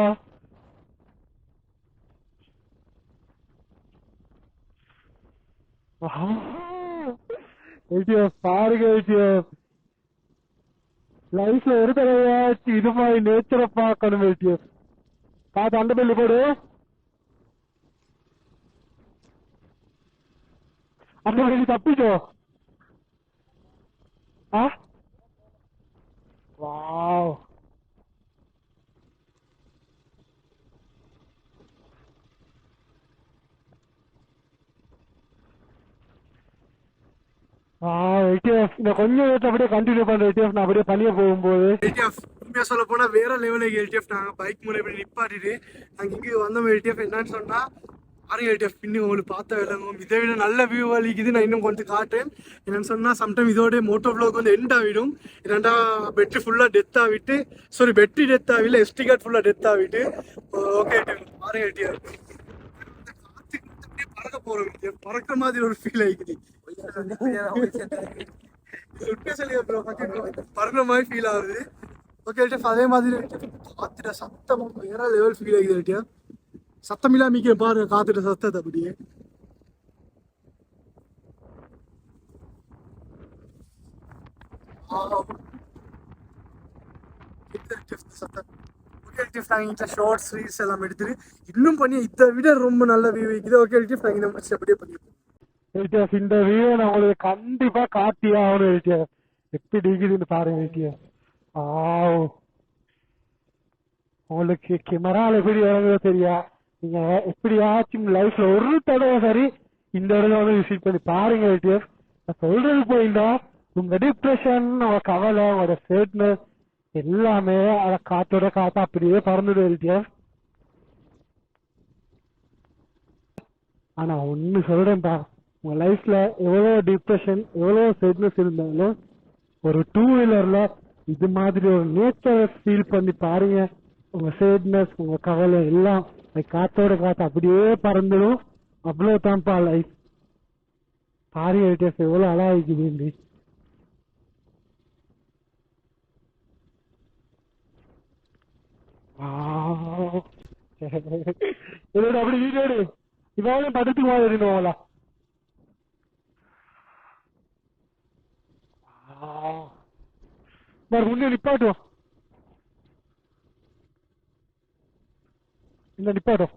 பாருங்க லைஃப்ல ஒரு தடவையாச்சு இது மாதிரி நேச்சரை பார்க்கணும். பார்த்து அந்த பெல்லு போடு. அந்த பெல்லு தப்பிச்சோ. வாவ் கொஞ்சம் அப்படியே கண்டினியூ பண்ற நான் அப்படியே பணிய போகும்போது உண்மையா சொல்ல போனா வேற லெவலுக்கு எல்டிஎஃப் நாங்க பைக் மூலம் இப்படி நிப்பாட்டிட்டு நாங்க இங்க வந்தோம். எல்டிஎஃப் என்னன்னு சொன்னா எல்டிஎஃப் இன்னும் உங்களுக்கு பார்த்த விளங்கும். இதை விட நல்ல வியூ வலிக்குது. நான் இன்னும் கொஞ்சம் காட்டேன். என்னன்னு சொன்னா சம்டைம் இதோட மோட்டோ வ்ளாக் எண்ட் ஆகிடும். என்னண்டா பேட்டரி ஃபுல்லா டெத் ஆகிட்டு பேட்டரி டெத் ஆகல எஸ்டி கார்டு ஃபுல்லா டெத் ஆகிட்டு. ஓகே பாருங்க எல்டிஎஃப் பறக்க போறோம், பறக்கிற மாதிரி ஒரு ஃபீல் ஆயிக்குது. பறக்கிற மாதிரி ஃபீல் ஆகுது. ஓகே அதே மாதிரி காத்துட்ட சத்தம் வேற லெவல் ஃபீல் ஆகுது. சத்தம் இல்லாம மிக்க பாருங்க காத்துட்ட சத்தத்தை அப்படியே. ஷார்ட்ஸ் ரீல்ஸ் எல்லாம் எடுத்துட்டு இன்னும் பண்ணி இதை விட ரொம்ப நல்ல வியூ இருக்குது. ஓகே நாங்க இதை முடிச்சு அப்படியே பண்ணிப்போம். இந்த வியூ நான் உங்களுக்கு கண்டிப்பா காட்டியே ஆகணும். எப்படி இருக்குதுன்னு பாருங்க. உங்களுக்கு கேமரால எப்படி இறங்குதோ தெரியா, நீங்க எப்படியாச்சும் லைஃப்ல ஒரு தடவை சரி இந்த இடத்துல வந்து விசிட் பண்ணி பாருங்க. நான் சொல்றது போயிட்டா உங்க டிப்ரெஷன், உங்க கவலை, உங்களோட சேட்னஸ் எல்லாமே அதை காத்தோட காத்தா அப்படியே பறந்துட்டு. ஆனா ஒன்னு சொல்றேன்ப்பா, உங்க லைஃப்ல எவ்வளவு டிப்ரெஷன் எவ்வளவு சேட்னஸ் இருந்தாலும் ஒரு 2 வீலர்ல இது மாதிரி ஒரு நேச்சரை ஃபீல் பண்ணி பாருங்க. உங்க சேட்னஸ் உங்க கவலை எல்லாம் காத்தோட காத்து அப்படியே பறந்துடும். அவ்வளவு தான்ப்பா லைஃப். பாருங்க எவ்வளவு அழகாக்குது. இதோட அப்படி வீடோடு இவாலும் படுத்து மாதிரிங்களா. முன்னே நிப்பாட்டும் இந்த நிப்பாட்டும்.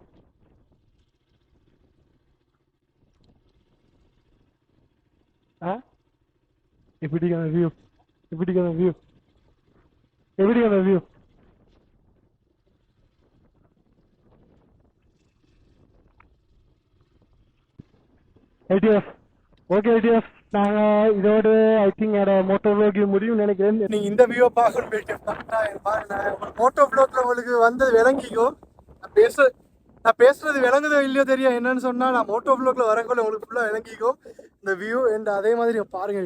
எப்படிக்கான வியூ, எப்படிக்கான வியூ, எப்படிக்கான வியூ. ஓகே நாங்க இதோட ஐ திங்க் மோட்டோ வ்ளாக் முடியும் நினைக்கிறேன். நீங்க இந்த வியூவை பார்க்கணும். மோட்டோ வ்ளாக்ல உங்களுக்கு வந்தது விளங்கிக்கோ. நான் பேசுறது விளங்குதோ இல்லையோ தெரியும். என்னன்னு சொன்னா நான் மோட்டோ வ்ளாக்ல வரக்குள்ள உங்களுக்கு ஃபுல்லா விளங்கிக்கும் இந்த வியூ. அண்ட் அதே மாதிரி பாருங்க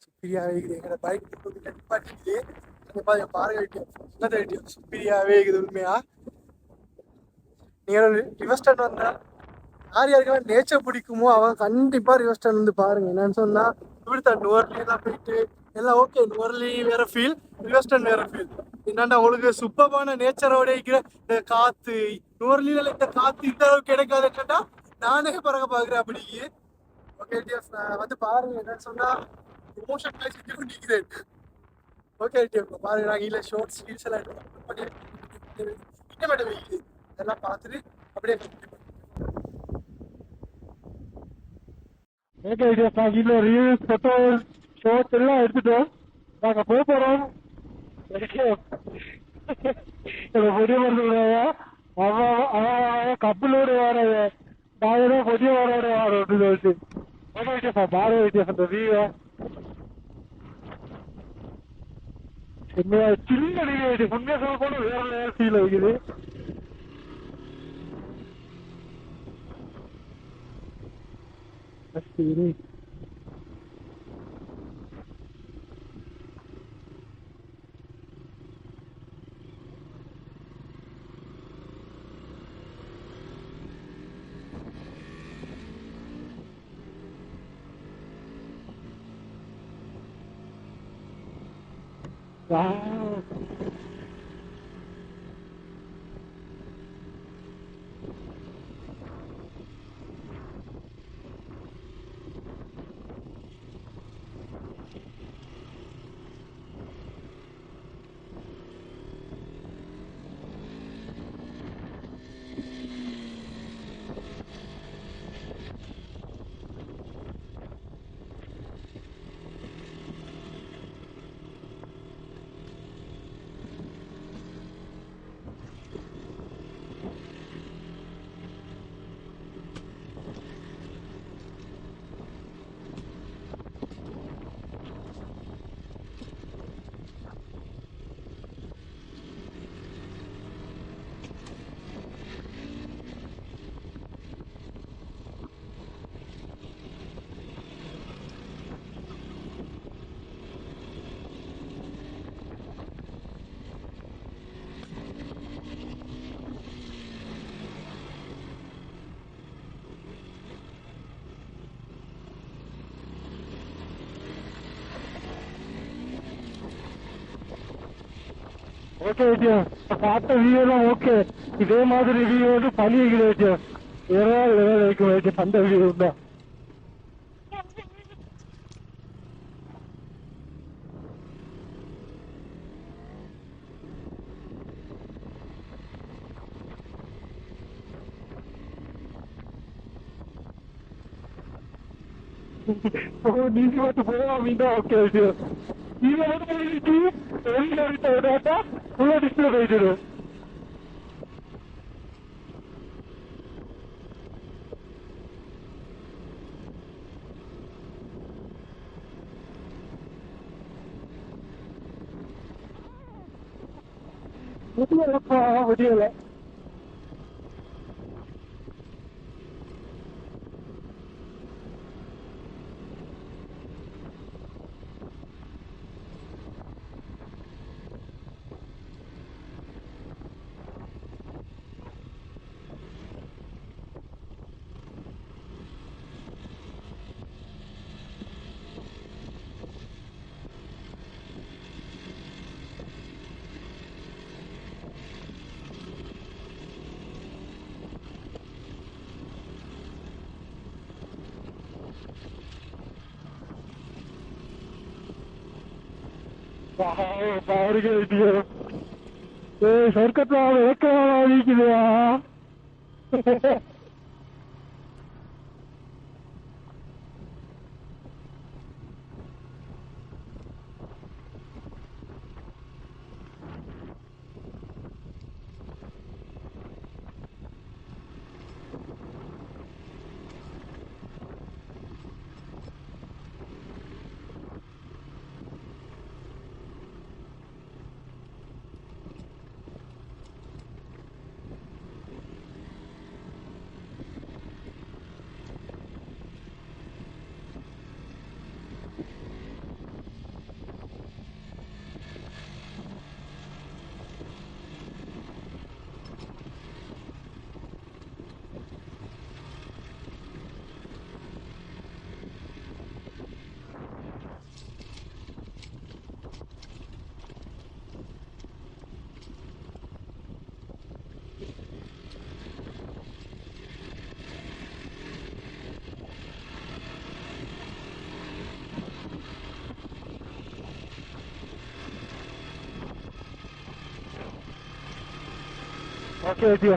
சுப்பீரியாவே இருக்குது. எங்களோட பைக் பாருங்க சுப்பீரியாவே இருக்குது. உண்மையா நீங்க ரிவர்ஸ்டன் வந்தா யார் யாருக்கெல்லாம் நேச்சர் பிடிக்குமோ அவங்க கண்டிப்பா ரிவர்ஸ்டன் வந்து பாருங்க. என்னன்னு சொன்னா இப்படித்தான் நுவர்லிலாம் போயிட்டு எல்லாம் ஓகே. நுவர்லி வேற ஃபீல், ரிவர்ஸ்டன் வேற ஃபீல். என்னன்னா உங்களுக்கு சூப்பரான நேச்சரோட இருக்கிற இந்த காத்து, நுவர்லியில இந்த காத்து இந்த அளவுக்கு கிடைக்காது. என்னன்னா நானே பறக்க பாக்குறேன் அப்படி. ஓகே வந்து பாருங்க. என்னன்னு சொன்னா ப்ரொமோஷன் செஞ்சு கொண்டிருக்கிறேன். ஓகே பாருங்க. நாங்கள் இல்லை ஷார்ட்ஸ் ரீல்ஸ் எல்லாம் இதெல்லாம் பார்த்துட்டு அப்படியே ரீல்ஸ் போட்டோ ஷார்ட்ஸ் எல்லாம் எடுத்துட்டோம். நாங்க போக போறோம். பொடிய மருந்து கப்பலோடு வர நான் பொடிய வரோட வரோம். பாரு அந்த வியூ சின்ன நீங்க உண்மையா சொல்ல போன வேற ஃபீல் ஆகுது. சரி ஓகே விஜயா, பார்த்த வியூ எல்லாம் ஓகே. இதே மாதிரி வியூ வந்து பண்ணிக்கிறேன் விஜயா, வேற லெவல் இருக்கும் விஜயா அந்த வியூ தான். நீங்க மட்டும் போவாமீங்க. ஓகே விஜயா, நீங்க மட்டும் ஃபுல்லா டிஸ்பிளே போயிட்டு. முடியலப்பா முடியல. பாருங்க விஜயா, சொர்க்கத்துல விளக்கமா. ஓகே விஜயா,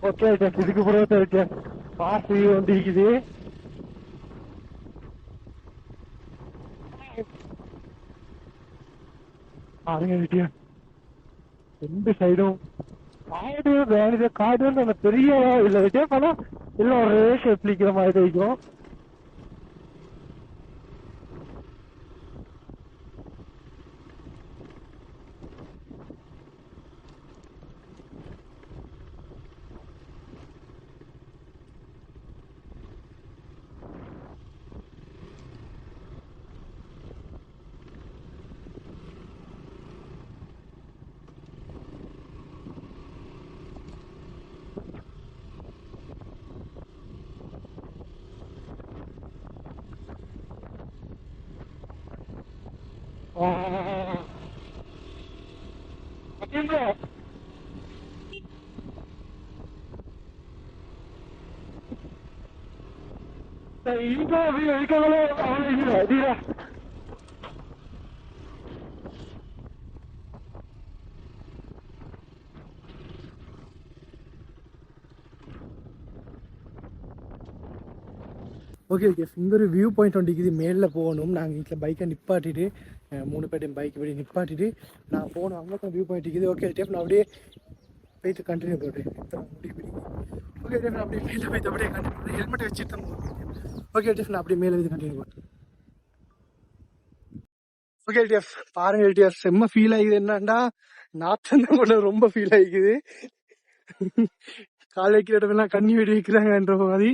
ஓகே விஜயா, இதுக்கு பிறகு விஜயா பாசி வந்துருக்குது. பாருங்க விஜயா, ரெண்டு சைடும் காடு வேணுது. காடுன்னு நம்ம பெரிய இல்ல விஜயா, பணம் இல்லை ஒரே ஷேப்லிக்கிற மாதிரி இருக்கும். ஓகே ஓகே இந்த ஒரு வியூ பாயிண்ட் ஒன்றைக்கு மேலே போகணும். நாங்கள் வீட்டில் பைக்கை நிப்பாட்டிட்டு 3 பேர்டையும் பைக் இப்படி நிப்பாட்டிட்டு நான் போகணும். அங்கே வியூ பாயிண்ட் இருக்குது. ஓகே டேப் நான் அப்படியே போயிட்டு கண்டினியூ பண்ணுறேன். ஓகே டேப் நான் அப்படியே மேலே போயிட்டு அப்படியே கண்டினியூ பண்ணுறேன். ஹெல்மெட்டை வச்சுட்டு ஓகே டேப் நான் அப்படியே மேலே போய் கண்டினியூ பண்ணுறேன். ஓகே டேப் பாருங்க டேப் செம்ம ஃபீல் ஆகுது. என்னன்னா நாத்தம் கூட ரொம்ப ஃபீல் ஆகிக்குது. காலை வைக்கிற இடமெல்லாம் கண்ணி வெடி வைக்கிறாங்கன்ற மாதிரி.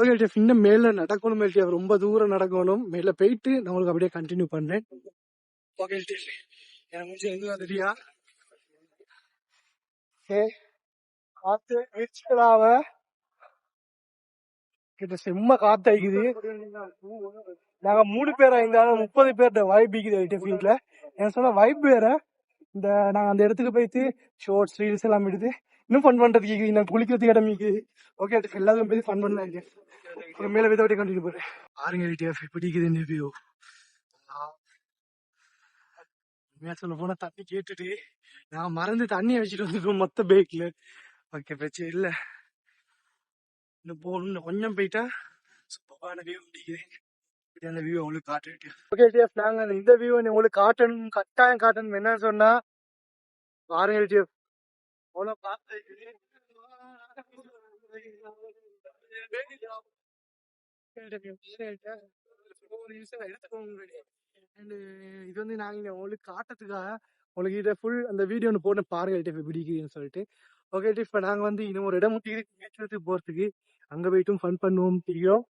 ஓகே டேப் இன்னும் மேல நடக்கணும். டேப் ரொம்ப தூரம் நடக்கணும். மேல போயிட்டு நான் உங்களுக்கு அப்படியே கண்டினியூ பண்றேன். ஓகே டேப் எனக்கு முடிஞ்சு எங்க வந்துட்டியா காத்து வீச்சுக்கலாவ கிட்ட செம்ம காத்து ஆயிக்குது. நாங்க 3 பேரா இருந்தாலும் 30 பேர்கிட்ட வைப் இருக்குது ஃபீல்ட்ல. எனக்கு சொன்ன வைப் வேற. இந்த நாங்க அந்த இடத்துக்கு போயிட்டு ஷோர்ட்ஸ் ரீல்ஸ் எல்லாம் எடுத்து இன்னும் ஃபன் பண்றதுக்கு நான் குளிக்கிறதுக்கு இடம் இருக்குது. ஓகே எல்லாரும் போய் ஃபன் பண்ணலாம். மேல வித கண்டினியூ போறேன். பாருங்க பிடிக்குது இந்த வியூ. சொல்ல போனா தண்ணி கேட்டுட்டு நான் மறந்து தண்ணியை வச்சுட்டு வந்துருக்கோம் மொத்த பேக்ல. ஓகே பிரச்சனை இல்ல. இன்னும் போகணும். கொஞ்சம் போயிட்டா சூப்பரான வியூ பிடிக்குது. அந்த வியூ உங்களுக்கு காட்டுட்டு ஓகே டேப் நாங்க இந்த வியூ உங்களுக்கு காட்டணும், கட்டாயம் காட்டணும். என்ன சொன்னா பாருங்க டேப் அவ்வளவு பார்த்து இது வந்து நாங்க உங்களுக்கு காட்டுறதுக்காக உங்களுக்கு இதை ஃபுல் அந்த வீடியோ ஒன்று போட்டு பாருங்க பிடிக்குதுன்னு சொல்லிட்டு. ஓகே இப்ப நாங்க வந்து இன்னும் ஒரு இடம் முட்டி போறதுக்கு அங்க போயிட்டும் ஃபன் பண்ணுவோம் தெரியும்.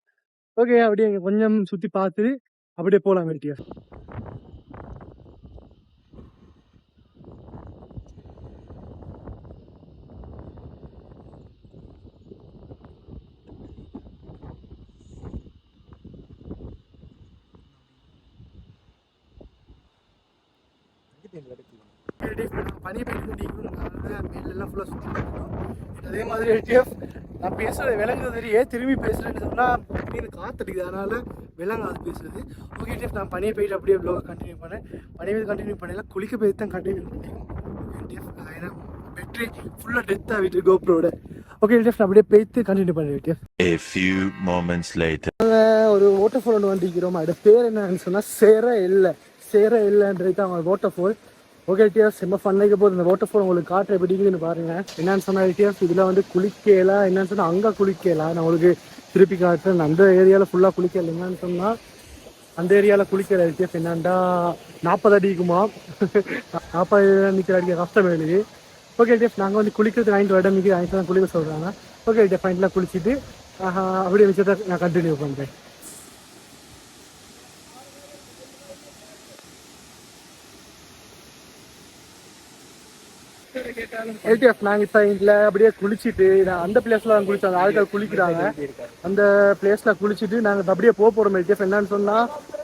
ஓகே அப்படியே கொஞ்சம் சுத்தி பார்த்துட்டு அப்படியே போலாம் வெட்டியா. பனி மேலாம் ஃபுல்லா சுத்தி பார்க்கணும். அதே மாதிரி டிஎஃப் நான் பேசுறது விளங்குறது தெரியே திரும்பி பேசுறேன்னு சொன்னா காத்தடிக்குது, அதனால விளங்காது பேசுறது. ஓகே டிஎஃப் நான் பனியை போயிட்டு அப்படியே ப்ளாக் கண்டினியூ பண்ணேன். பனியை கண்டினியூ பண்ணல குளிக்க போய் தான் கண்டினியூ பண்ணேன். ஏன்னா பேட்டரி ஃபுல்லா டெத் ஆகிட்டு கோப்ரோட. ஓகே டிஎஃப் நான் அப்படியே போயிட்டு கண்டினியூ பண்ணேன். டிஎஃப் A few moments later ஒரு வாட்டர் ஃபால் ஒன்று வண்டிக்கிறோம். அதோட பேர் என்னன்னு சொன்னா சேர இல்லைன்றது தான் அவங்க வாட்டர் ஃபால். ஓகே டிஎஃப் செம்ம ஃபன் ஆகிக்க போகுது. இந்த வாட்டர் ஃபால் உங்களுக்கு காட்டுற எப்படின்னு பாருங்க. என்னன்னு சொன்னா டிஎஃப் இதுல வந்து குளிக்கலாம். என்னன்னு சொன்னா அங்க குளிக்கலாம். நான் உங்களுக்கு திருப்பி காட்டுறேன். அந்த ஏரியால ஃபுல்லா குளிக்கல. என்னன்னு சொன்னா அந்த ஏரியால குளிக்கிற டிஎஃப் என்னண்டா 40 அடிக்குமா 40 நிக்கிற அடிக்க கஷ்டம் எழுது. ஓகே டிஎஃப் நாங்க வந்து குளிக்கிறது 9 இடம் நிற்கிற 9 தான் குளிக்க சொல்றாங்க. ஓகே டிஎஃப் ஃபைனலாக குளிச்சுட்டு அப்படியே வச்சுட்டு நான் கண்டினியூ பண்றேன். எல்டிஎஃப் நாங்க இப்ப இதுல அப்படியே குளிச்சுட்டு அந்த பிளேஸ்ல குளிச்சாங்க. ஆட்கள் குளிக்கிறாங்க. அந்த பிளேஸ்ல குளிச்சுட்டு நாங்க அப்படியே போறோம். எல்டிஎஃப் என்னன்னு சொன்னா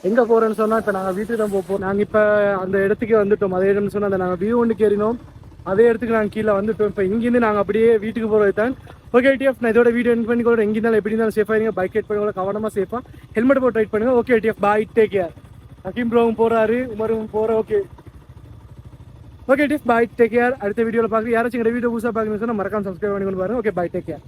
எங்க போறோம்னு சொன்னா இப்ப நாங்க வீட்டுக்கு தான் போறோம். நாங்க இப்ப அந்த இடத்துக்கு வந்துட்டோம். அதே இடம்னு சொன்னா அந்த நாங்க வியூ ஒன்று ஏறினோம். அதே இடத்துக்கு நாங்க கீழே வந்துட்டோம். இப்ப இங்கிருந்து நாங்க அப்படியே வீட்டுக்கு போறது தான். ஓகே டிஎஃப் நான் இதோட வீடியோ எண்ட் பண்ணி எங்க இருந்தாலும் எப்படி இருந்தாலும் சேஃபா இருங்க. பைக் ரைட் பண்ணுங்க, கவனமா சேஃபா ஹெல்மெட் போட்டு ரைட் பண்ணுங்க. ஓகே டிஎஃப் பாய், டேக் கேர். ஹக்கீம் ப்ரோவும் போறாரு, உமரும் போற. ஓகே ஓகே டிஎஃப் பாய், டேக் கேர். அடுத்த வீடியோல பாக்குறேன். யாராச்சும் வீடியோ புதுசா பாக்கணும்னு சொன்னா மறக்காம சப்ஸ்கிரைப் பண்ணி கொண்டு பாருங்க. Okay bye, take care.